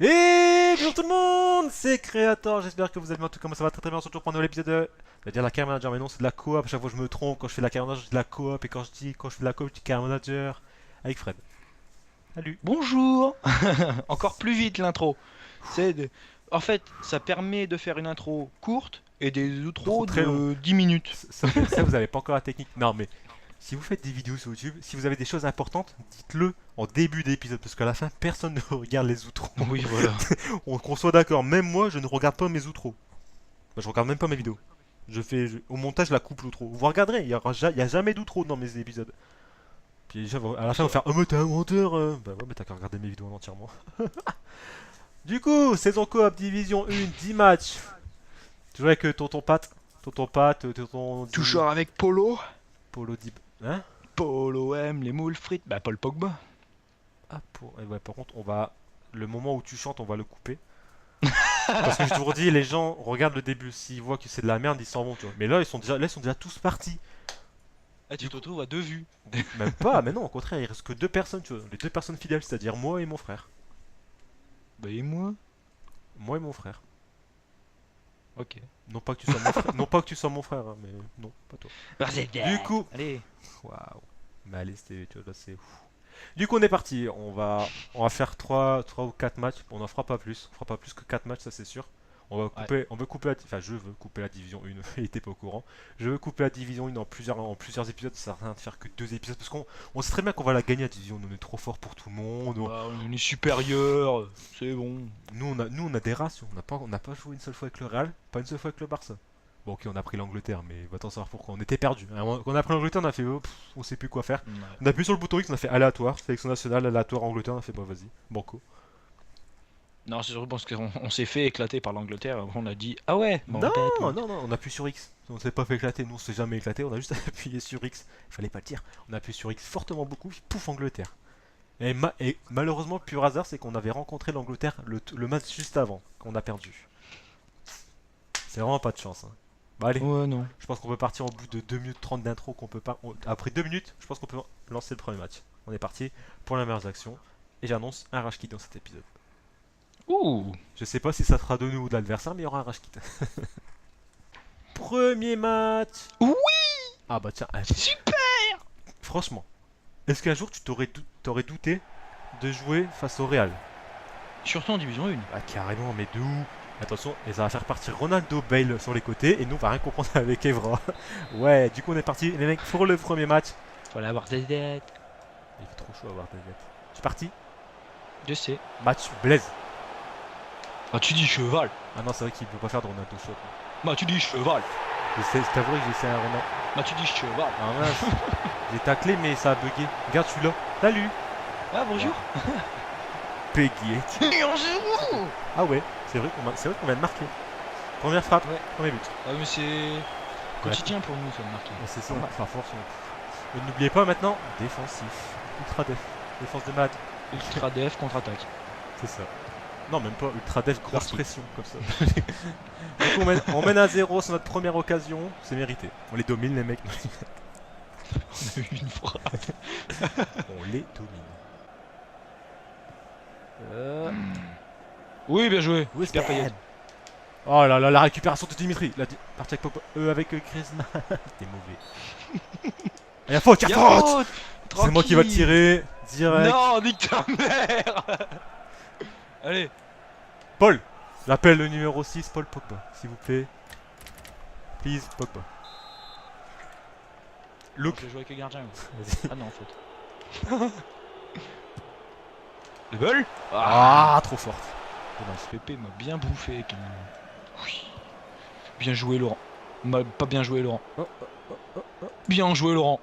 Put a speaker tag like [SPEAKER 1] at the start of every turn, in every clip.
[SPEAKER 1] Et bonjour tout le monde, c'est Créator, j'espère que vous allez bien, tout comment ça va très bien, on se retrouve pour un nouvel épisode de... Je vais dire la Care Manager, mais non c'est de la coop, à chaque fois je me trompe, quand je fais la Care Manager je dis de la coop, et quand je fais de la coop je dis Care Manager, avec Fred. Salut.
[SPEAKER 2] Bonjour. Encore plus vite l'intro. C'est de- En fait, ça permet de faire une intro courte et des
[SPEAKER 1] Trop
[SPEAKER 2] outros
[SPEAKER 1] très long,
[SPEAKER 2] de 10 minutes.
[SPEAKER 1] ça vous avez pas encore la technique, non mais... Si vous faites des vidéos sur YouTube, si vous avez des choses importantes, dites-le en début d'épisode, parce qu'à la fin personne ne regarde les outros.
[SPEAKER 2] Oui, voilà.
[SPEAKER 1] Qu'on soit d'accord, même moi je ne regarde pas mes outros. Bah, je regarde même pas mes vidéos. Au montage, je la coupe l'outro. Vous regarderez, il y a jamais d'outro dans mes épisodes. Puis déjà, à la fin, on va faire oh, mais t'es un menteur Bah ouais, mais t'as qu'à regarder mes vidéos entièrement. Du coup, saison coop, division 1, 10 matchs. Tu joues avec Tonton Pat. Tonton Pat, Tonton
[SPEAKER 2] Toujours avec Polo.
[SPEAKER 1] Polo Dib. Hein.
[SPEAKER 2] Polo aime les moules frites. Bah, Paul Pogba.
[SPEAKER 1] Ah, ouais, par contre, on va. Le moment où tu chantes, on va le couper. Parce que j'ai toujours dit, les gens regardent le début. S'ils voient que c'est de la merde, ils s'en vont, tu vois. Mais là, ils sont déjà tous partis.
[SPEAKER 2] Ah, tu
[SPEAKER 1] Du
[SPEAKER 2] te
[SPEAKER 1] coup,
[SPEAKER 2] retrouves à 2 vues.
[SPEAKER 1] même pas, mais non, au contraire, il reste que deux personnes, tu vois. Les deux personnes fidèles, c'est-à-dire moi et mon frère.
[SPEAKER 2] Bah, et moi?
[SPEAKER 1] Moi et mon frère.
[SPEAKER 2] Ok.
[SPEAKER 1] Non pas que tu sois mon frère, non pas que tu sois mon frère, hein, mais non, pas toi. Du coup,
[SPEAKER 2] Allez.
[SPEAKER 1] waouh. Mais allez, tu vois, là, c'est ouf. Du coup, on est parti. On va faire 3 ou 4 matchs. On n'en fera pas plus. On fera pas plus que 4 matchs, ça c'est sûr.
[SPEAKER 2] Ouais.
[SPEAKER 1] On veut couper enfin, je veux couper la division 1. Il était pas au courant. Je veux couper la division 1 en plusieurs épisodes. Ça sert à rien de faire que 2 épisodes parce qu'on sait très bien qu'on va la gagner la division 1. On est trop fort pour tout le monde.
[SPEAKER 2] Bah, on est supérieur. C'est bon.
[SPEAKER 1] Nous, on a des rations. On n'a pas joué une seule fois avec le Real, pas une seule fois avec le Barça. Bon, ok, on a pris l'Angleterre, mais va-t'en savoir pourquoi. On était perdu. Quand on a pris l'Angleterre, on a fait, oh, on sait plus quoi faire.
[SPEAKER 2] Ouais.
[SPEAKER 1] On a appuyé sur le bouton X, on a fait aléatoire, sélection nationale, aléatoire, Angleterre, on a fait, bah vas-y, banco.
[SPEAKER 2] Non, c'est surtout parce qu'on s'est fait éclater par l'Angleterre. On a dit, ah ouais, bon, on
[SPEAKER 1] Non,
[SPEAKER 2] va perdre.
[SPEAKER 1] non, non, on appuie sur X. On s'est pas fait éclater, nous on s'est jamais éclaté, on a juste appuyé sur X. Fallait pas le dire. On a appuyé sur X fortement beaucoup, puis pouf, Angleterre. Et malheureusement, pur hasard, c'est qu'on avait rencontré l'Angleterre le match juste avant, qu'on a perdu. C'est vraiment pas de chance. Hein. Bah allez,
[SPEAKER 2] Ouais, non.
[SPEAKER 1] je pense qu'on peut partir au bout de 2 minutes 30 d'intro. Après 2 minutes, je pense qu'on peut lancer le premier match. On est parti pour la meilleure action. Et j'annonce un rage kit dans cet épisode.
[SPEAKER 2] Ouh.
[SPEAKER 1] Je sais pas si ça sera de nous ou de l'adversaire, mais il y aura un rage kit. Premier match.
[SPEAKER 2] Oui.
[SPEAKER 1] Ah bah tiens,
[SPEAKER 2] Super.
[SPEAKER 1] franchement, est-ce qu'un jour tu t'aurais douté de jouer face au Real?
[SPEAKER 2] Surtout en division 1.
[SPEAKER 1] Ah carrément, mais d'où? Attention, et ça va faire partir Ronaldo Bale sur les côtés, et nous on va rien comprendre avec Evra. Ouais, du coup on est parti, les mecs, pour le premier match.
[SPEAKER 2] Fallait avoir des dettes.
[SPEAKER 1] Il fait trop chaud à voir ta tête. C'est parti.
[SPEAKER 2] Je sais.
[SPEAKER 1] Match Blaise.
[SPEAKER 2] Ah, tu dis cheval.
[SPEAKER 1] Ah non, c'est vrai qu'il peut pas faire de Ronaldo shot.
[SPEAKER 2] Bah, tu dis cheval.
[SPEAKER 1] Je t'avoue que j'ai essayé un Ronaldo.
[SPEAKER 2] Bah, tu dis cheval.
[SPEAKER 1] Ah mince. J'ai taclé, mais ça a bugué. Regarde celui-là. Salut.
[SPEAKER 2] Ah, bonjour.
[SPEAKER 1] Peggy.
[SPEAKER 2] Et en 0.
[SPEAKER 1] Ah ouais, c'est vrai qu'on vient de marquer. Première frappe,
[SPEAKER 2] Ouais.
[SPEAKER 1] premier but.
[SPEAKER 2] Ah, mais c'est quotidien pour nous, ça de marquer.
[SPEAKER 1] Et c'est ça, enfin force. Et n'oubliez pas maintenant, défensif. Ultra def. Défense de malade.
[SPEAKER 2] Ultra def contre-attaque.
[SPEAKER 1] C'est ça. Non, même pas ultra def, grosse
[SPEAKER 2] Parti.
[SPEAKER 1] pression comme ça. Du coup, on mène à 0 sur notre première occasion. C'est mérité. On les domine, les mecs.
[SPEAKER 2] On a eu une frappe.
[SPEAKER 1] On les domine.
[SPEAKER 2] Oui, bien joué.
[SPEAKER 1] Où est
[SPEAKER 2] Super Payet.
[SPEAKER 1] Oh là là, la récupération de Dimitri. Partie avec Pogba. Avec Griezmann. T'es mauvais. Il y a faute, il y a faute. C'est moi qui va tirer. Direct.
[SPEAKER 2] Non, nique ta mère. Allez.
[SPEAKER 1] Paul. J'appelle le numéro 6, Paul Pogba. S'il vous plaît. Please, Pogba. Look.
[SPEAKER 2] Je vais jouer avec le gardien.
[SPEAKER 1] Vas-y.
[SPEAKER 2] Ah non, faute. Le bol.
[SPEAKER 1] Ah, trop fort. Dommage.
[SPEAKER 2] Pépé m'a bien bouffé avec un... Oui. Bien joué Laurent. M'a pas bien joué Laurent.
[SPEAKER 1] Oh,
[SPEAKER 2] Bien joué Laurent.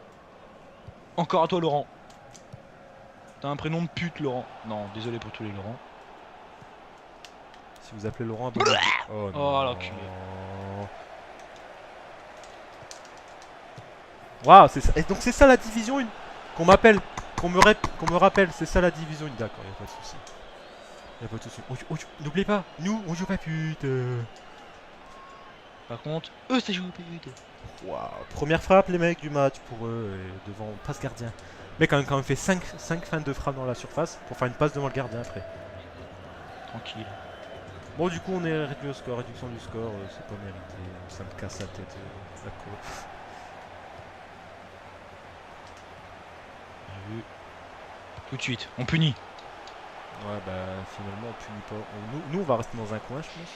[SPEAKER 2] Encore à toi Laurent. T'as un prénom de pute Laurent. Non, désolé pour tous les Laurent.
[SPEAKER 1] Si vous appelez Laurent, bon. Oh
[SPEAKER 2] Oh,
[SPEAKER 1] non.
[SPEAKER 2] l'enculé.
[SPEAKER 1] Waouh, c'est ça. Et donc c'est ça la division 1 qu'on m'appelle, qu'on me rappelle, c'est ça la division 1. D'accord, y a pas de souci. Y a pas de souci. N'oubliez pas, nous on joue pas pute.
[SPEAKER 2] Par contre, eux ça joue pute.
[SPEAKER 1] Waouh. Première frappe les mecs du match pour eux et devant passe gardien. Le mec a quand même fait 5 feintes de frappe dans la surface pour faire une passe devant le gardien après.
[SPEAKER 2] tranquille.
[SPEAKER 1] Bon, du coup, on est réduit au score. Réduction du score, c'est pas mérité. Ça me casse la tête. D'accord.
[SPEAKER 2] Bien vu. Tout de suite, on punit.
[SPEAKER 1] Ouais, bah, finalement, on punit pas. Nous, on va rester dans un coin, je pense.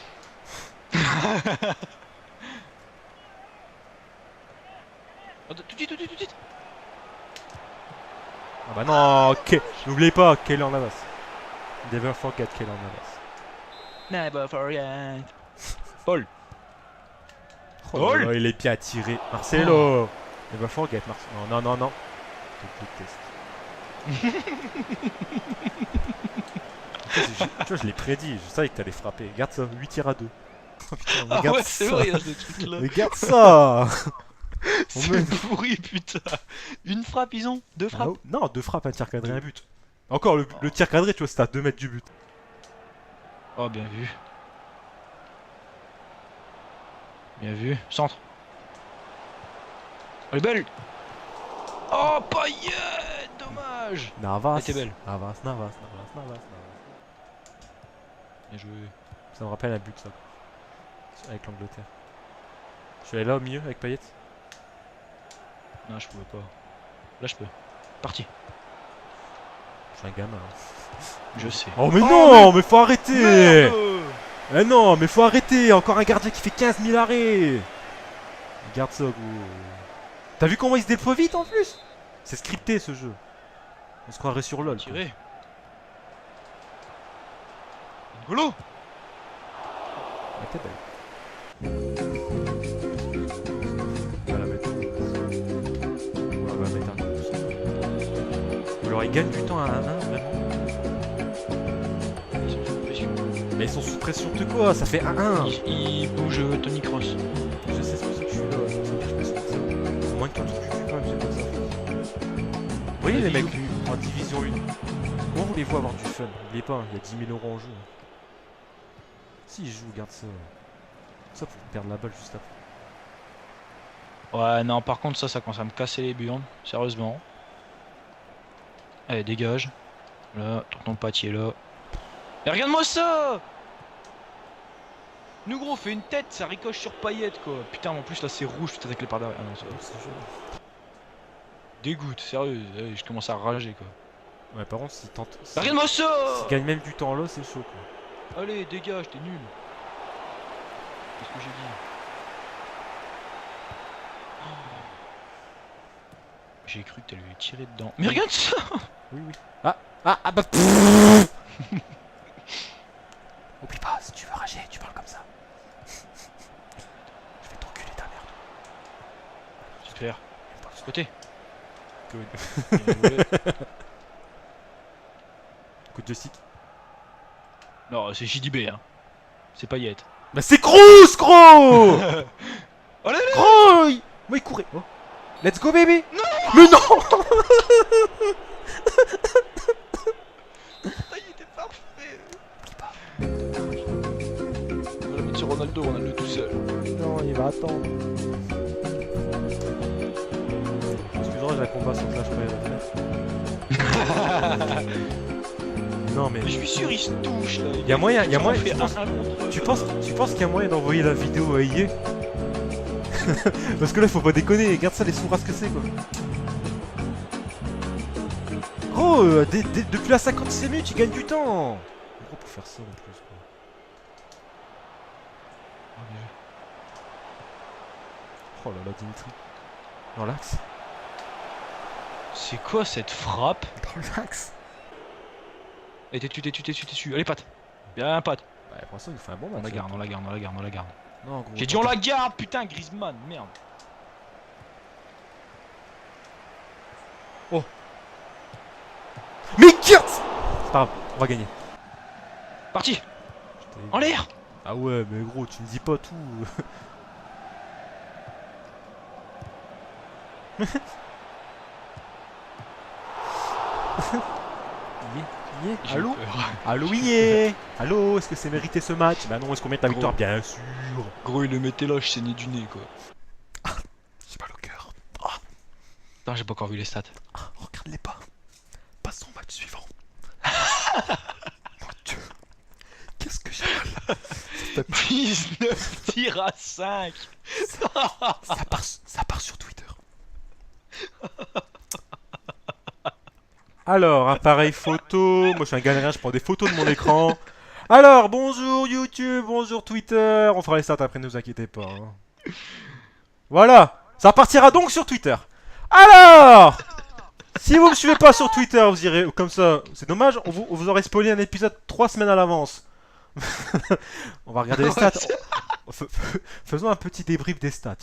[SPEAKER 2] Oh, tout de suite, tout de suite, tout de suite.
[SPEAKER 1] Ah bah non, n'oubliez pas, Keylor Navas. Never forget Keylor Navas.
[SPEAKER 2] Never forget. Paul.
[SPEAKER 1] Oh
[SPEAKER 2] Goal.
[SPEAKER 1] là là, il est bien tiré. Marcelo. Never forget, Marcelo. Non, non, non, non. Je te déteste. Tu vois, je l'ai prédit. Je savais que t'allais frapper. Regarde ça, 8 tirs à 2. Oh, putain,
[SPEAKER 2] Ah
[SPEAKER 1] regarde
[SPEAKER 2] ouais, c'est
[SPEAKER 1] ça.
[SPEAKER 2] vrai, il y a ce truc là.
[SPEAKER 1] Regarde ça.
[SPEAKER 2] C'est pourri, putain. Une frappe, ils ont. Deux
[SPEAKER 1] Ah,
[SPEAKER 2] frappes.
[SPEAKER 1] oh, non, 2 frappes, un tir cadré, un but. Encore, le tir cadré, tu vois, c'était à 2 mètres du but.
[SPEAKER 2] Oh, bien vu. Bien vu. Centre. Elle est belle. Oh, Payet. Dommage.
[SPEAKER 1] Navas.
[SPEAKER 2] Elle était belle.
[SPEAKER 1] Navas.
[SPEAKER 2] Bien joué.
[SPEAKER 1] Ça me rappelle un but, ça. Avec l'Angleterre. Je suis allé là au milieu avec Payet.
[SPEAKER 2] Non, je pouvais pas. Là, je peux. Parti.
[SPEAKER 1] Je suis un gamin.
[SPEAKER 2] Je sais.
[SPEAKER 1] Oh mais non, mais faut arrêter.
[SPEAKER 2] Merde.
[SPEAKER 1] Eh non, mais faut arrêter. Encore un gardien qui fait 15 000 arrêts. Regarde ça, gros. T'as vu comment il se déploie vite en plus? C'est scripté ce jeu. On se croirait sur LoL. quoi.
[SPEAKER 2] Tiré. N'Golo.
[SPEAKER 1] Ah, t'es belle. On va la mettre. On va mettre un coup. Alors ils gagnent du temps à 1-1 vraiment.
[SPEAKER 2] Ils sont sous pression.
[SPEAKER 1] Mais ils sont sous pression de quoi? Ça fait 1-1.
[SPEAKER 2] Il bouge Tony Cross.
[SPEAKER 1] Je sais, c'est pour ça que je suis là. C'est pour ça que je me sens ça. Au moins de 15 du cul quand même, c'est pas ça. Vous voyez les mecs en division 1? Comment voulez-vous avoir du fun? N'oubliez pas, il y a 10 000 € en jeu. Si je joue, regarde ça. Ça pour perdre la balle juste après.
[SPEAKER 2] Ouais, non, par contre, ça commence à me casser les burnes. Sérieusement. Allez, dégage. Là, ton pâtier là. Et regarde-moi ça! Nous gros, fait une tête, ça ricoche sur Payet quoi. Putain, en plus là c'est rouge, putain avec les par derrière. Ah non, ça
[SPEAKER 1] C'est joli.
[SPEAKER 2] dégoûte, sérieux. Je commence à rager quoi.
[SPEAKER 1] Ouais, par contre, s'il tente.
[SPEAKER 2] Regarde-moi ça!
[SPEAKER 1] S'il gagne même du temps là, c'est chaud quoi.
[SPEAKER 2] Allez, dégage, t'es nul. Qu'est-ce que j'ai dit? Oh. J'ai cru que t'allais lui tirer dedans. Mais regarde ça!
[SPEAKER 1] Oui, oui. Ah bah. Oublie pas, si tu veux rager, tu parles comme ça. Je vais t'enculer ta merde.
[SPEAKER 2] Super. Côté.
[SPEAKER 1] Good.
[SPEAKER 2] Bien joué.
[SPEAKER 1] Coup de joystick.
[SPEAKER 2] Non, c'est JDB hein. C'est Payet.
[SPEAKER 1] Bah c'est Kroos, gros.
[SPEAKER 2] Allez,
[SPEAKER 1] Gros. Moi il courait. Oh. Let's go baby. Non. Mais non.
[SPEAKER 2] il était parfait. On va la mettre sur Ronaldo tout seul.
[SPEAKER 1] Non, il va attendre. Excuse-moi, j'ai un combat sur Clash Royale. Non mais.
[SPEAKER 2] Mais je suis sûr, il se touche là.
[SPEAKER 1] Y a moyen, y a moyen.
[SPEAKER 2] Fait un contre
[SPEAKER 1] Tu penses qu'il y a moyen d'envoyer la vidéo à EA? Parce que là, faut pas déconner. Regarde ça, les sourasses que c'est quoi. Gros, depuis la 56 minutes, il gagne du temps. Gros, pour faire ça en plus quoi. Oh là là, Dimitri. Dans l'axe.
[SPEAKER 2] C'est quoi cette frappe?
[SPEAKER 1] Dans l'axe.
[SPEAKER 2] Et t'es dessus. Allez, patte. Bien, patte.
[SPEAKER 1] Ouais, pour l'instant, il fait un bon
[SPEAKER 2] On
[SPEAKER 1] match.
[SPEAKER 2] la garde, on la garde, on la garde, on la garde.
[SPEAKER 1] Non, gros.
[SPEAKER 2] J'ai dit on la garde, putain, Griezmann, merde.
[SPEAKER 1] Oh. Mais Kurt. C'est pas grave, on va gagner.
[SPEAKER 2] Parti.
[SPEAKER 1] Je t'ai-
[SPEAKER 2] En l'air.
[SPEAKER 1] Ah ouais, mais gros, tu me dis pas tout.
[SPEAKER 2] J'ai
[SPEAKER 1] Allô?
[SPEAKER 2] peur.
[SPEAKER 1] Allô, yeah. Allô, est-ce que c'est mérité ce match? Bah non, est-ce qu'on mérite la
[SPEAKER 2] Gros.
[SPEAKER 1] victoire? Bien sûr.
[SPEAKER 2] Gros, il le mettait là, je saignais du nez quoi.
[SPEAKER 1] J'ai mal au cœur.
[SPEAKER 2] Putain, j'ai pas encore vu les stats.
[SPEAKER 1] Regarde-les pas. Passons au match suivant. Mon Dieu.
[SPEAKER 2] 19 tirs à 5.
[SPEAKER 1] Ça part sur Twitter. Alors, appareil photo. Moi, je suis un galérien, je prends des photos de mon écran. Alors, bonjour YouTube, bonjour Twitter. On fera les stats après, ne vous inquiétez pas. Hein. Voilà, ça partira donc sur Twitter. Alors, si vous me suivez pas sur Twitter, vous irez comme ça. C'est dommage, on vous aurait spoilé un épisode 3 semaines à l'avance. On va regarder les stats. Faisons un petit débrief des stats.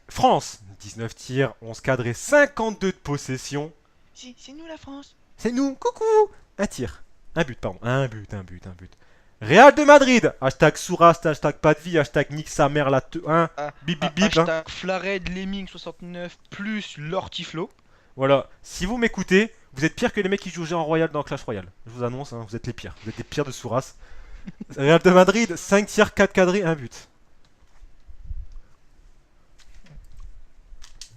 [SPEAKER 1] France, 19 tirs, 11 cadres et 52 de possession.
[SPEAKER 2] C'est nous la France.
[SPEAKER 1] C'est nous, coucou. Un tir. Un but, pardon. Un but. Real de Madrid. Hashtag Souras, hashtag pas de vie, hashtag nique sa mère la hein. Bip bip bip. Hein.
[SPEAKER 2] Hashtag Flared Lemming 69 plus l'Ortiflo.
[SPEAKER 1] Voilà. Si vous m'écoutez, vous êtes pire que les mecs qui jouent Géant Royal dans Clash Royale. Je vous annonce, hein, vous êtes les pires. Vous êtes les pires de Souras. Real de Madrid, 5 tirs, 4 cadrés, 1 but.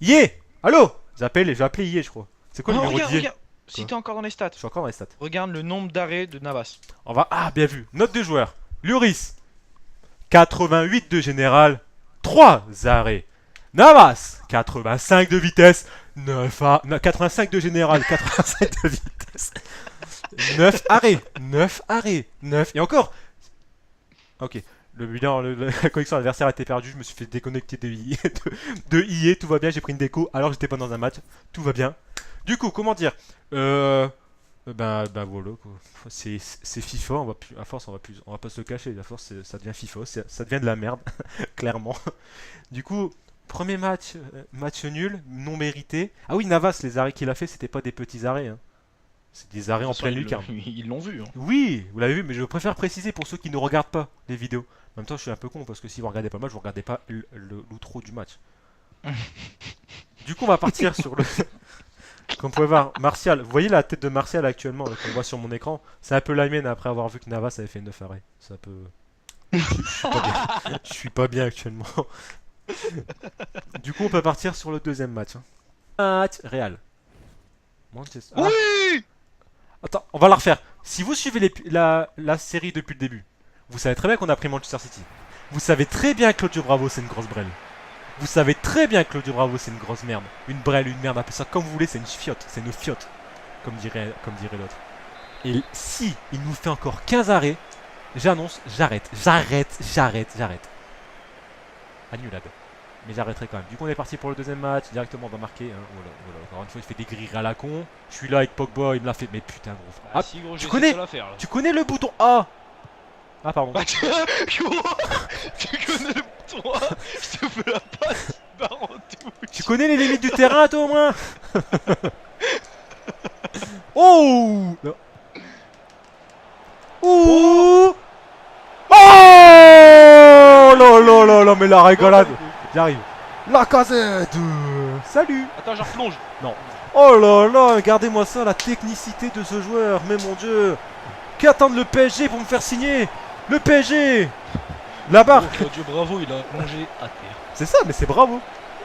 [SPEAKER 1] Yé. Allô. J'ai appelé Yé, je crois. C'est quoi le numéro de Yé?
[SPEAKER 2] Regarde. Si t'es encore dans les stats.
[SPEAKER 1] Je suis encore dans les stats.
[SPEAKER 2] Regarde le nombre d'arrêts de Navas.
[SPEAKER 1] On va... Ah, bien vu. Note de joueur. Lloris. 88 de général. 3 arrêts. Navas. 85 de vitesse. 85 de général. 85 de vitesse. 9 arrêts. 9. Et encore. Ok. Le bilan, la connexion adversaire a été perdue. Je me suis fait déconnecter de IE. Tout va bien. J'ai pris une déco alors que j'étais pas dans un match. Tout va bien. Du coup, comment dire Ben voilà quoi. C'est FIFA, à force on va pas se le cacher, à force ça devient FIFA, ça devient de la merde, clairement. Du coup, premier match nul, non mérité. Ah oui, Navas, les arrêts qu'il a fait, c'était pas des petits arrêts. Hein. C'est des arrêts en pleine lucarne.
[SPEAKER 2] Ils l'ont vu. Hein.
[SPEAKER 1] Oui, vous l'avez vu, mais je préfère préciser pour ceux qui ne regardent pas les vidéos. En même temps, je suis un peu con parce que si vous regardez pas le match, vous regardez pas l'outro du match. Du coup, on va partir sur le. Comme vous pouvez voir, Martial, vous voyez la tête de Martial actuellement qu'on voit sur mon écran. C'est un peu la mienne après avoir vu que Navas avait fait 9 arrêts. C'est un peu. Je suis pas bien. Je suis pas bien actuellement. Du coup, on peut partir sur le deuxième match. Hein. Match Real. Manchester. Ah.
[SPEAKER 2] Oui.
[SPEAKER 1] Attends, on va la refaire. Si vous suivez la série depuis le début, vous savez très bien qu'on a pris Manchester City. Vous savez très bien que Claudio Bravo c'est une grosse brêle. Vous savez très bien que Claudio Bravo c'est une grosse merde. Une brêle, une merde, appelez ça comme vous voulez, c'est une fiotte. C'est une fiotte. Comme dirait l'autre. Et si il nous fait encore 15 arrêts, j'annonce, j'arrête. Annulade. Mais j'arrêterai quand même. Du coup on est parti pour le deuxième match. Directement on va marquer. Hein. Voilà. Encore une fois il fait des grilles à la con. Je suis là avec Pogba, il me l'a fait. Mais putain gros.
[SPEAKER 2] Ah, si, gros,
[SPEAKER 1] tu connais le bouton A. Ah pardon.
[SPEAKER 2] Tu connais le bouton A. Je te fais la passe.
[SPEAKER 1] Tu connais les limites du terrain toi au moins. Oh non. Oh là mais la régalade. J'arrive. La casette. Salut.
[SPEAKER 2] Attends, je replonge.
[SPEAKER 1] Non. Oh là là, regardez-moi ça, la technicité de ce joueur. Mais mon dieu. Qu'attendre le PSG pour me faire signer? Le PSG. La barre.
[SPEAKER 2] Claudio Bravo, il a plongé à terre.
[SPEAKER 1] C'est ça, mais c'est bravo.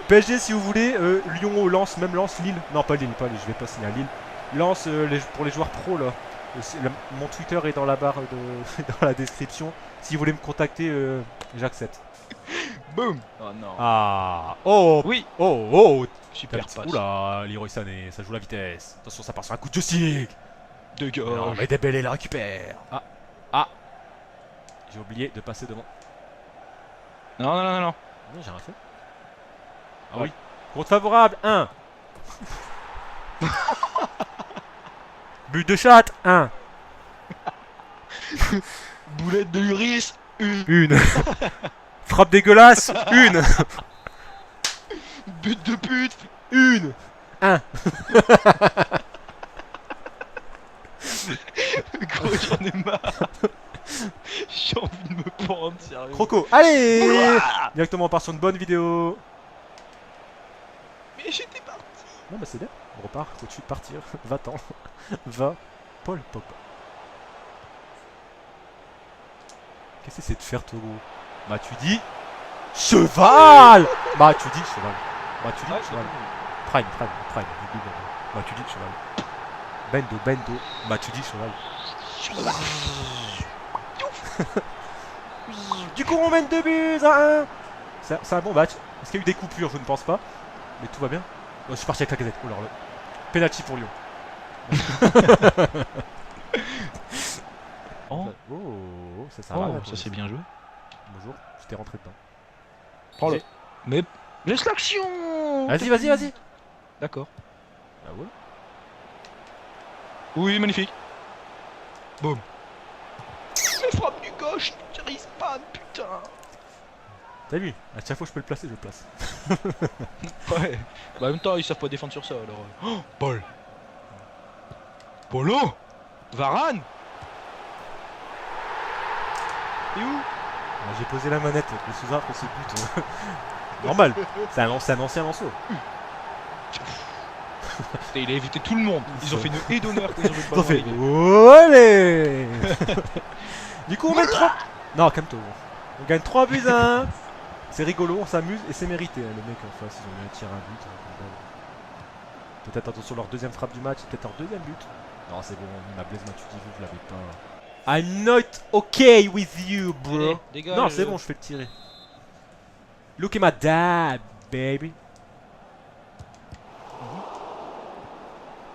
[SPEAKER 1] PSG si vous voulez, Lyon, Lens, même Lens, Lille. Non, pas Lille, je vais pas signer à Lille. Lens pour les joueurs pro là. Mon Twitter est dans la barre dans la description. Si vous voulez me contacter, j'accepte.
[SPEAKER 2] Boum. Oh non.
[SPEAKER 1] Ah. Oh.
[SPEAKER 2] Oui.
[SPEAKER 1] Oh.
[SPEAKER 2] Super passe.
[SPEAKER 1] Oula, Leroy Sané, ça joue la vitesse. Attention, ça part sur un coup de joystick.
[SPEAKER 2] De gorge.
[SPEAKER 1] Non, mais Dembélé la récupère. Ah. J'ai oublié de passer devant.
[SPEAKER 2] Non.
[SPEAKER 1] Non, j'ai rien fait. Ah oui. Compte favorable, 1. But de chatte, 1.
[SPEAKER 2] Boulette de Lloris, 1.
[SPEAKER 1] Frappe dégueulasse, 1.
[SPEAKER 2] But de pute,
[SPEAKER 1] 1.
[SPEAKER 2] Gros, j'en ai marre. J'ai envie de me prendre, sérieux.
[SPEAKER 1] Croco, allez.
[SPEAKER 2] Ouah.
[SPEAKER 1] Directement on part sur une bonne vidéo.
[SPEAKER 2] Mais j'étais parti.
[SPEAKER 1] Non bah c'est bien, on repart, faut tout de suite partir. Va-t'en. Va. Paul Pogba. Qu'est-ce que c'est de faire Togo? Matuidi. Cheval. Matuidi, cheval. Matuidi, cheval. Prime. Matuidi, cheval. Bendo. Matuidi, cheval. coup, on mène 2 buts à 1. C'est un bon match. Est-ce qu'il y a eu des coupures? Je ne pense pas. Mais tout va bien. Oh, je suis parti avec la gazette. Oh là là. Penalty pour Lyon.
[SPEAKER 2] Oh,
[SPEAKER 1] Oh, ça
[SPEAKER 2] oh,
[SPEAKER 1] va.
[SPEAKER 2] ça c'est bien joué.
[SPEAKER 1] Bonjour, je t'ai rentré dedans.
[SPEAKER 2] Prends-le.
[SPEAKER 1] J'ai-
[SPEAKER 2] Mais laisse l'action.
[SPEAKER 1] Vas-y.
[SPEAKER 2] D'accord.
[SPEAKER 1] Ah ouais.
[SPEAKER 2] Oui, magnifique. Boum. Mais frappe du gauche, tu respawn, putain.
[SPEAKER 1] T'as vu? À chaque fois que je peux le placer, je le place.
[SPEAKER 2] Ouais. Bah, en même temps, ils savent pas défendre sur ça alors. Oh, Paul. Polo. Varane. Et où?
[SPEAKER 1] Ah, j'ai posé la manette, le sous pour ce but. Normal, c'est un ancien lanceau.
[SPEAKER 2] Putain, il a évité tout le monde. Ils ont fait une haie d'honneur quand ils ont joué le
[SPEAKER 1] Ils ont
[SPEAKER 2] ballon.
[SPEAKER 1] fait
[SPEAKER 2] arrivé.
[SPEAKER 1] Olé. Du coup, on mène 3. Non, calme-toi. On gagne 3 buts à 1. C'est rigolo, on s'amuse et c'est mérité. Hein. Les mecs en face, ils ont bien tiré un but. Peut-être attention leur deuxième frappe du match, peut-être leur deuxième but. Non, c'est bon, ma Blaise Matuidi, je l'avais pas. I'm not okay with you, bro.
[SPEAKER 2] Allez, dégage.
[SPEAKER 1] Non, c'est bon, je fais le tirer. Look at my dad, baby.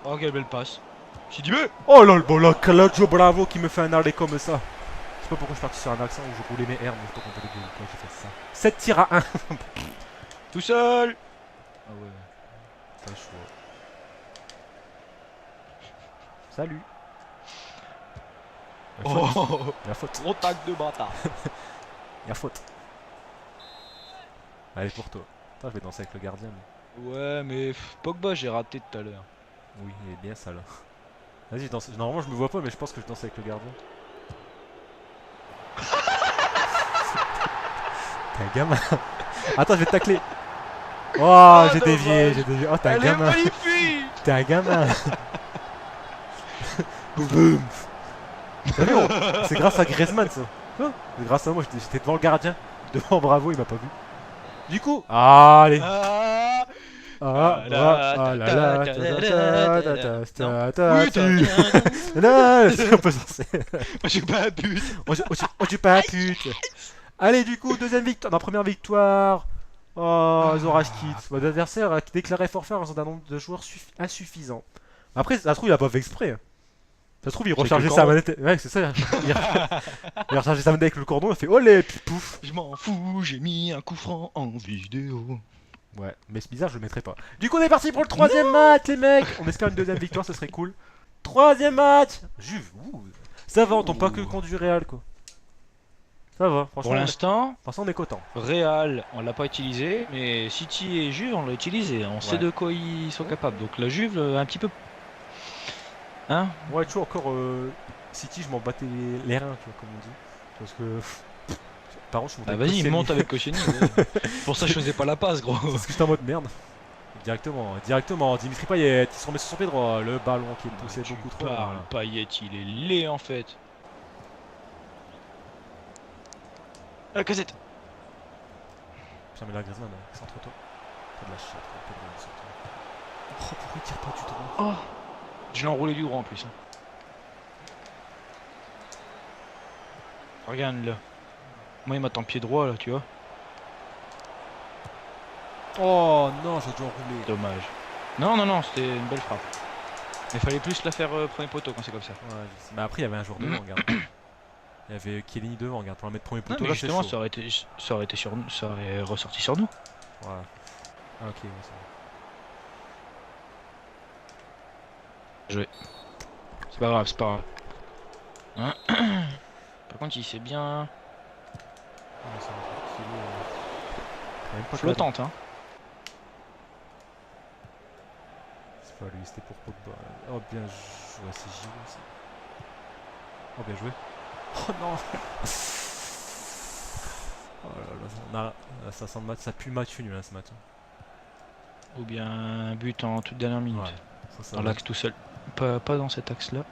[SPEAKER 2] Oh, quelle belle passe. J'ai dit, mais.
[SPEAKER 1] Oh là, bon là, Claudio Bravo qui me fait un arrêt comme ça. Je sais pas pourquoi je suis parti sur un accent où je roulais mes airs, mais je sais pas pourquoi j'ai fait ça. 7 tirs à 1.
[SPEAKER 2] Tout seul.
[SPEAKER 1] Ah ouais, pas le choix. Salut.
[SPEAKER 2] Oh,
[SPEAKER 1] Il y a faute.
[SPEAKER 2] gros tac de bâtard.
[SPEAKER 1] Il y a faute. Allez, pour toi. Attends, je vais danser avec le gardien. Mais...
[SPEAKER 2] Ouais, mais Pogba, j'ai raté tout à l'heure.
[SPEAKER 1] Oui, il est bien ça là. Vas-y, danse. Normalement, je me vois pas, mais je pense que je danse avec le gardien. T'es un gamin. Attends, je vais te tacler. Oh, j'ai dévié, j'ai dévié. Oh, t'es un
[SPEAKER 2] Elle est
[SPEAKER 1] gamin.
[SPEAKER 2] magnifique.
[SPEAKER 1] T'es un gamin. Boum. T'as vu, c'est grâce à Griezmann ça. Hein, c'est grâce à moi, j'étais devant le gardien. Devant Bravo, il m'a pas vu. Du coup, allez.
[SPEAKER 2] Ah.
[SPEAKER 1] Ah là là.
[SPEAKER 2] Oui,
[SPEAKER 1] On peut danser.
[SPEAKER 2] Moi, j'ai pas un but.
[SPEAKER 1] On joue pas à pute. Allez, du coup, deuxième victoire. Non, première victoire. Oh, Zora's Kids. Votre adversaire a déclaré forfait en raison d'un nombre de joueurs insuffisant. Après, ça se trouve, il a pas fait exprès. Ça se trouve, il
[SPEAKER 2] C'est
[SPEAKER 1] rechargeait
[SPEAKER 2] que le
[SPEAKER 1] sa
[SPEAKER 2] cordon.
[SPEAKER 1] manette. Ouais, c'est ça. Il rechargeait sa manette avec le cordon, il a fait olé, puis pouf.
[SPEAKER 2] Je m'en fous, j'ai mis un coup franc en vidéo.
[SPEAKER 1] Ouais, mais c'est bizarre, je le mettrai pas. Du coup, on est parti pour le troisième match, les mecs. On espère une deuxième victoire, ce serait cool. Troisième match. Juve, ça va, on tombe pas que contre du Real, quoi. Ça va, franchement.
[SPEAKER 2] Pour l'instant,
[SPEAKER 1] On est content.
[SPEAKER 2] Real, on l'a pas utilisé, mais City et Juve, on l'a utilisé. On sait de quoi ils sont capables. Donc la Juve, un petit peu. Hein?
[SPEAKER 1] Ouais, tu vois, encore City, je m'en battais les reins, tu vois, comme on dit. Parce que. Par contre, je montais
[SPEAKER 2] Ah,
[SPEAKER 1] avec
[SPEAKER 2] vas-y,
[SPEAKER 1] Koscielny.
[SPEAKER 2] monte avec Koscielny. Ouais. Pour ça, je faisais pas la passe, gros.
[SPEAKER 1] Parce que j'étais en mode merde. Directement. Dimitri Payet, il se remet sur son pied droit. Le ballon qui est poussé
[SPEAKER 2] Tu
[SPEAKER 1] beaucoup trop.
[SPEAKER 2] parles, Payet, il est laid en fait. La casette.
[SPEAKER 1] Putain, mais là, Griezmann, centre toi. T'as de la chatte, quoi. Pedro, centre-toi. Oh, pourquoi il tire pas du droit?
[SPEAKER 2] Oh. Je l'ai enroulé du droit en plus. Hein. Regarde là. Moi, il m'attend pied droit là, tu vois.
[SPEAKER 1] Oh non, j'ai dû enrouler.
[SPEAKER 2] Dommage. Non, c'était une belle frappe. Mais fallait plus la faire premier poteau quand c'est comme ça.
[SPEAKER 1] Ouais, je sais. Mais après, il y avait un joueur devant, regarde. Il y avait Chiellini devant, regarde. Pour la mettre premier
[SPEAKER 2] Non,
[SPEAKER 1] poteau,
[SPEAKER 2] mais
[SPEAKER 1] là, c'est
[SPEAKER 2] justement,
[SPEAKER 1] chaud.
[SPEAKER 2] ça aurait été ça aurait ressorti sur nous.
[SPEAKER 1] Voilà. Ah, ok, ouais, c'est bon.
[SPEAKER 2] C'est pas grave, c'est pas grave. Par contre, il sait bien
[SPEAKER 1] Ouais, c'est bon, Kilo, t'as même pas
[SPEAKER 2] flottante, hein.
[SPEAKER 1] C'est pas lui, c'était pour Pogba. Oh, bien joué, c'est Giroud aussi. Oh, bien joué. Oh non. Oh là là, ça sent le match, ça pue le match nul hein, ce match.
[SPEAKER 2] Ou bien un but en toute dernière minute.
[SPEAKER 1] Ouais, ça
[SPEAKER 2] Dans
[SPEAKER 1] va.
[SPEAKER 2] l'axe tout seul. Pas dans cet axe-là.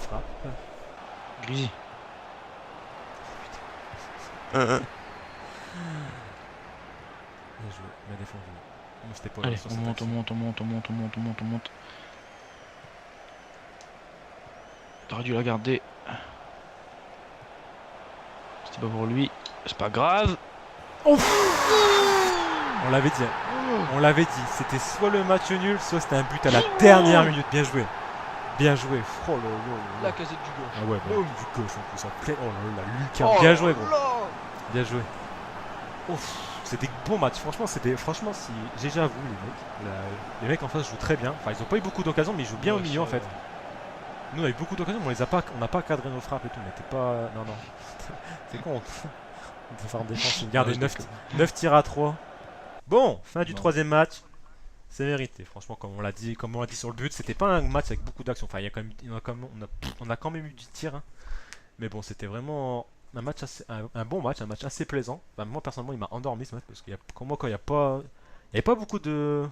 [SPEAKER 1] Frappe.
[SPEAKER 2] Grisy.
[SPEAKER 1] Bien joué, bien défendu. Moi, j'étais pas là
[SPEAKER 2] Allez,
[SPEAKER 1] sur
[SPEAKER 2] on
[SPEAKER 1] cet
[SPEAKER 2] monte,
[SPEAKER 1] axe.
[SPEAKER 2] on monte. T'aurais dû la garder. pas pour lui, c'est pas grave.
[SPEAKER 1] On l'avait dit. On l'avait dit. C'était soit le match nul, soit c'était un but à la dernière minute. Bien joué. Bien joué. Oh là là là.
[SPEAKER 2] La casette du gauche.
[SPEAKER 1] Ah ouais, bah,
[SPEAKER 2] Boum.
[SPEAKER 1] du gauche en plus. En plein... Oh là là, Lucas.
[SPEAKER 2] Oh
[SPEAKER 1] Bien joué, gros.
[SPEAKER 2] là.
[SPEAKER 1] Bien joué. Ouf, c'était bon match. Franchement, si GG à vous, les mecs en face jouent très bien. Enfin, ils ont pas eu beaucoup d'occasions, mais ils jouent bien au milieu en fait. Nous, on a eu beaucoup d'occasions, mais on n'a pas cadré nos frappes et tout. On n'était pas. Non, non. C'est con. On peut faire en défense. Regardez, 9 tirs à 3. Bon, fin du troisième match. C'est mérité, franchement, comme on l'a dit sur le but, c'était pas un match avec beaucoup d'action. Enfin, il y a quand même, on a quand même eu du tir, hein. Mais bon, c'était vraiment un match un bon match, un match assez plaisant. Enfin, moi personnellement, il m'a endormi ce match parce qu'il y a, quand il y a pas, il y avait pas beaucoup de,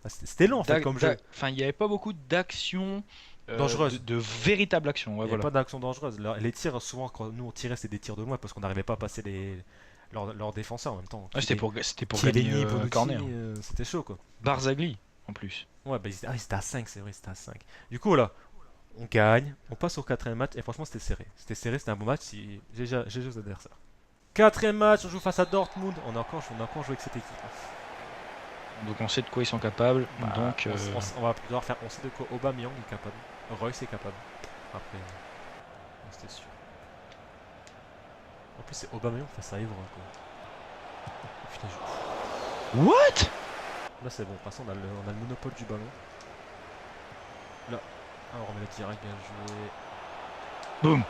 [SPEAKER 1] c'était lent en fait comme jeu.
[SPEAKER 2] Enfin, il n'y avait pas beaucoup d'actions
[SPEAKER 1] Dangereuse.
[SPEAKER 2] de véritable action. Ouais,
[SPEAKER 1] Il n'y avait
[SPEAKER 2] voilà.
[SPEAKER 1] pas d'action dangereuse. Les tirs, souvent, quand nous on tirait, c'était des tirs de loin parce qu'on n'arrivait pas à passer leurs défenseurs en même temps.
[SPEAKER 2] Ouais, c'était pour
[SPEAKER 1] Chiellini,
[SPEAKER 2] gagner
[SPEAKER 1] Bonucci,
[SPEAKER 2] corner.
[SPEAKER 1] c'était chaud quoi.
[SPEAKER 2] Barzagli en plus.
[SPEAKER 1] Ouais, bah, ils étaient à 5, c'est vrai, c'était à 5. Du coup, là, on gagne, on passe au quatrième match, et franchement, c'était serré. C'était un bon match, j'ai aux adversaires. Quatrième match, on joue face à Dortmund. On a encore joué avec cette équipe.
[SPEAKER 2] Donc on sait de quoi ils sont capables.
[SPEAKER 1] Bah,
[SPEAKER 2] donc
[SPEAKER 1] on va devoir faire, on sait de quoi Aubameyang est capable. Royce est capable. Après, c'était sûr. En plus, c'est Aubameyang face à Evra, quoi. Putain,
[SPEAKER 2] What?
[SPEAKER 1] Là, c'est bon, passons, on a le monopole du ballon. Là, on remet le direct, bien joué.
[SPEAKER 2] Boum.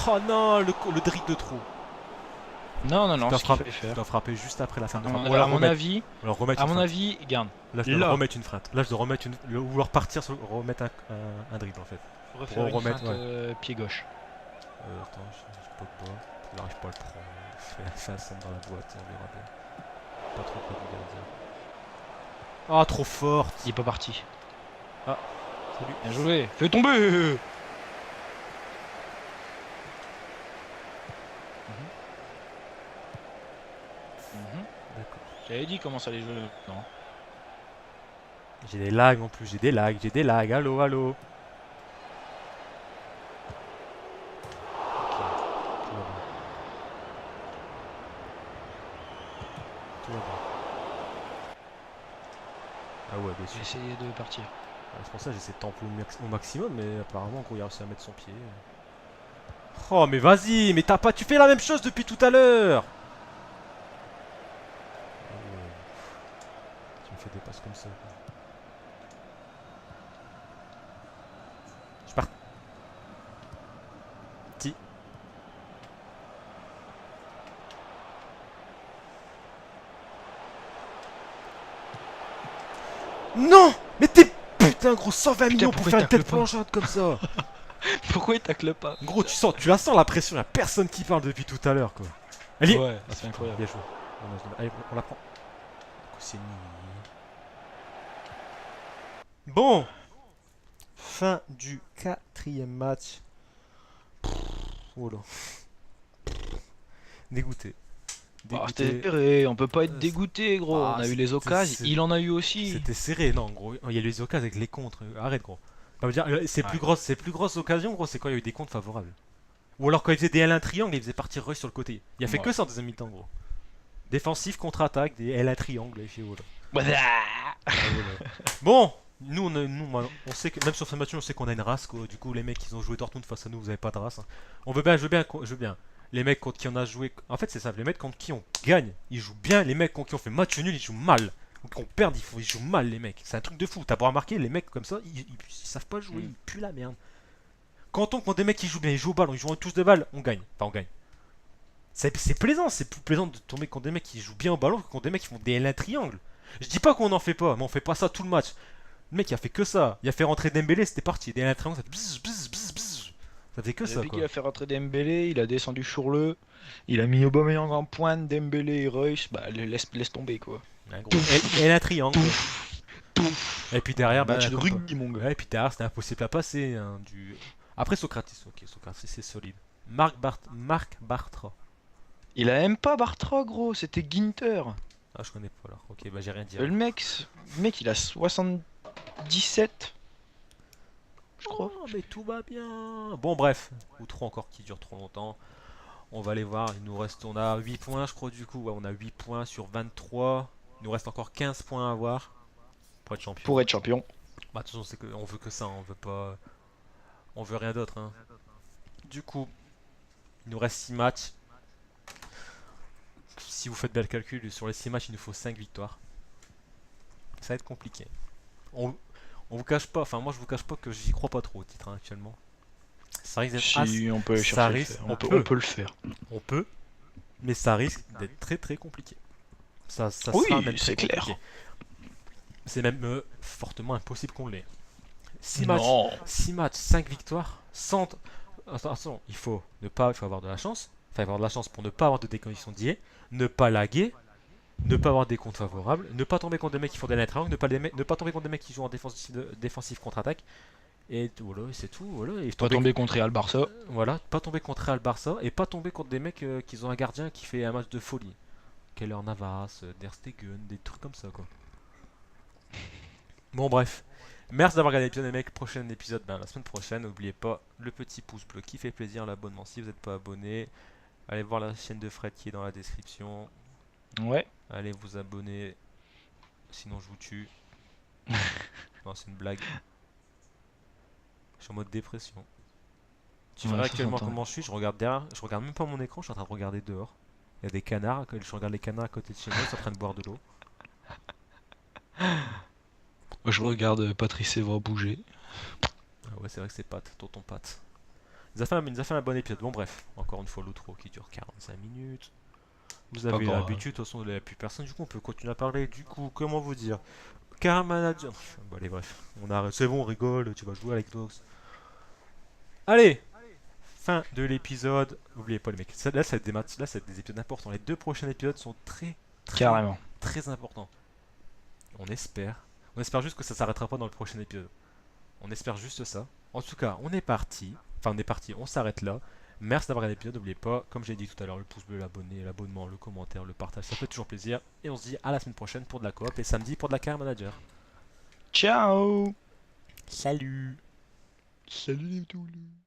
[SPEAKER 1] Oh non, le dribble de trop.
[SPEAKER 2] Non,
[SPEAKER 1] Tu
[SPEAKER 2] ce qu'il fallait
[SPEAKER 1] dois
[SPEAKER 2] faire.
[SPEAKER 1] frapper juste après la fin de
[SPEAKER 2] À
[SPEAKER 1] la
[SPEAKER 2] mon avis, garde.
[SPEAKER 1] Là, je dois remettre une feinte. Là, je dois remettre vouloir partir sur remettre un dribble en fait.
[SPEAKER 2] Refaire une feinte pied gauche.
[SPEAKER 1] Attends, je peux pas. Il n'arrive pas à le prendre. Il fait un centre dans la boîte, on verra bien. Pas trop près du gardien. Ah, trop forte.
[SPEAKER 2] Il est pas parti.
[SPEAKER 1] Ah, salut.
[SPEAKER 2] Bien joué. Fais tomber.
[SPEAKER 1] D'accord.
[SPEAKER 2] J'avais dit comment ça allait jouer. Non.
[SPEAKER 1] J'ai des lags en plus, j'ai des lags. Allô, allô. Ok, tout va bien. Tout va bien. Ah ouais, bien sûr.
[SPEAKER 2] J'ai essayé de partir.
[SPEAKER 1] C'est pour ça que j'essaie de tempo au maximum, mais apparemment, en gros, il a réussi à mettre son pied. Oh, mais vas-y, mais t'as pas. Tu fais la même chose depuis tout à l'heure! Tu me fais des passes comme ça. Quoi. Je pars. Ti. Non! Mais t'es putain gros 120 millions pour faire une tête planchante comme ça!
[SPEAKER 2] Pourquoi il tacle pas?
[SPEAKER 1] Gros, tu la sens la pression, y'a personne qui parle depuis tout à l'heure quoi. Allez!
[SPEAKER 2] Ouais, c'est incroyable.
[SPEAKER 1] Bien joué. Allez, on la prend. C'est nul. Bon! Fin du quatrième match. Oh là. Dégoûté.
[SPEAKER 2] C'était serré, on peut pas être dégoûté gros. On a eu les occasions, il en a eu aussi.
[SPEAKER 1] C'était serré, non gros. Il y a eu les occasions avec les contres. Arrête gros. Ça veut dire, c'est plus grosse occasion gros, c'est quand il y a eu des contres favorables. Ou alors quand il faisait des L1 triangle, il faisait partir Rush sur le côté. Il a fait que ça en deuxième mi-temps gros. Défensif, contre-attaque, des L1 triangle, et fait voilà. Bon, nous on sait que même sur ce match on sait qu'on a une race quoi. Du coup les mecs qui ont joué Dortmund face à nous, vous avez pas de race. Hein. On veut bien, je veux bien. Les mecs contre qui on a joué, en fait c'est ça, les mecs contre qui on gagne, ils jouent bien. Les mecs contre qui on fait match nul, ils jouent mal. Ou qu'on perd, ils jouent mal les mecs. C'est un truc de fou. T'as pas remarqué, les mecs comme ça, ils savent pas jouer, ils puent la merde. Quand on contre des mecs qui jouent bien, ils jouent au ballon, ils jouent tous de balles, on gagne. Enfin on gagne. C'est plaisant, c'est plus plaisant de tomber contre des mecs qui jouent bien au ballon que contre des mecs qui font des L1 triangles. Je dis pas qu'on en fait pas, mais on fait pas ça tout le match. Le mec il a fait que ça. Il a fait rentrer Dembélé, c'était parti. Des L1 triangles, ça fait bzz. Ça fait que ça quoi.
[SPEAKER 2] Il a fait rentrer Dembélé, il a descendu Chourleux, il a mis Aubameyang en pointe, Dembélé et Reus, bah laisse tomber quoi.
[SPEAKER 1] L1 triangle. Et puis derrière,
[SPEAKER 2] match de rugby mon gars.
[SPEAKER 1] Ouais, et puis derrière c'était impossible à passer. Hein, Après Socrates, ok, Socrates c'est solide. Marc Bartra.
[SPEAKER 2] Il a même pas Bartra gros, c'était Ginter.
[SPEAKER 1] Ah je connais pas alors, ok bah j'ai rien dit.
[SPEAKER 2] Le mec il a 77. Je crois.
[SPEAKER 1] Oh, mais tout va bien. Bon bref, ou trop encore qui dure trop longtemps. On va aller voir, on a 8 points je crois du coup, ouais, on a 8 points sur 23. Il nous reste encore 15 points à avoir pour être champion.
[SPEAKER 2] Pour être champion.
[SPEAKER 1] Bah de toute façon on veut que ça, on veut pas. On veut rien d'autre hein. Du coup, il nous reste 6 matchs. Si vous faites bien le calcul, sur les 6 matchs il nous faut 5 victoires. Ça va être compliqué. On vous cache pas, enfin moi je vous cache pas que j'y crois pas trop au titre hein, actuellement. Ça risque d'être
[SPEAKER 2] Si on peut aller
[SPEAKER 1] ça
[SPEAKER 2] chercher le
[SPEAKER 1] risque,
[SPEAKER 2] faire. On peut le faire.
[SPEAKER 1] on peut, mais ça risque d'être très très compliqué. Ça
[SPEAKER 2] Oui,
[SPEAKER 1] sera même très
[SPEAKER 2] c'est clair.
[SPEAKER 1] compliqué. C'est même fortement impossible qu'on l'ait. 6 matchs,
[SPEAKER 2] Non.
[SPEAKER 1] 6 matchs, 5 victoires, sans... Attention, il faut avoir de la chance. Enfin, avoir de la chance pour ne pas avoir de déconditions d'IA, ne pas laguer, ne pas avoir des comptes favorables, ne pas tomber contre des mecs qui font des night rounds, ne pas tomber contre des mecs qui jouent en défensif contre-attaque. Et voilà, c'est tout. Voilà. Et
[SPEAKER 2] Pas tomber contre Real Barça.
[SPEAKER 1] voilà, pas tomber contre Real Barça et pas tomber contre des mecs qui ont un gardien qui fait un match de folie. Keller Navas, Der Stegen, des trucs comme ça quoi. Bon bref, merci d'avoir regardé l'épisode les mecs, prochain épisode la semaine prochaine, n'oubliez pas le petit pouce bleu qui fait plaisir, l'abonnement si vous n'êtes pas abonné, allez voir la chaîne de Fred qui est dans la description,
[SPEAKER 2] Ouais.
[SPEAKER 1] allez vous abonner, sinon je vous tue. Non c'est une blague. Je suis en mode dépression. Tu
[SPEAKER 2] Ouais,
[SPEAKER 1] verras
[SPEAKER 2] ça
[SPEAKER 1] actuellement
[SPEAKER 2] s'entend.
[SPEAKER 1] comment je suis, je regarde derrière, je regarde même pas mon écran, je suis en train de regarder dehors. Il y a des canards, je regarde les canards à côté de chez moi, ils sont en train de boire de l'eau.
[SPEAKER 2] Moi, je regarde Patrice Evra bouger.
[SPEAKER 1] Ah ouais c'est vrai que c'est Pat, tonton Pat. Il nous a fait un bon épisode, bon bref, encore une fois l'outro qui dure 45 minutes. Vous
[SPEAKER 2] Pas
[SPEAKER 1] avez
[SPEAKER 2] grave.
[SPEAKER 1] l'habitude, de toute façon il n'y a plus personne, du coup on peut continuer à parler, du coup comment vous dire. Car manager... Bon allez bref, on arrête, c'est bon on rigole, tu vas jouer avec Dogs. Allez, fin de l'épisode. N'oubliez pas les mecs, là c'est des épisodes importants. Les 2 prochains épisodes sont très
[SPEAKER 2] Carrément.
[SPEAKER 1] très importants. On espère. On espère juste que ça s'arrêtera pas dans le prochain épisode. On espère juste ça. En tout cas, on est parti. Enfin on est parti, on s'arrête là. Merci d'avoir regardé l'épisode, n'oubliez pas, comme j'ai dit tout à l'heure, le pouce bleu, l'abonnement, le commentaire, le partage, ça fait toujours plaisir. Et on se dit à la semaine prochaine pour de la coop et samedi pour de la Car Manager.
[SPEAKER 2] Ciao.
[SPEAKER 1] Salut!
[SPEAKER 2] Salut les toulous.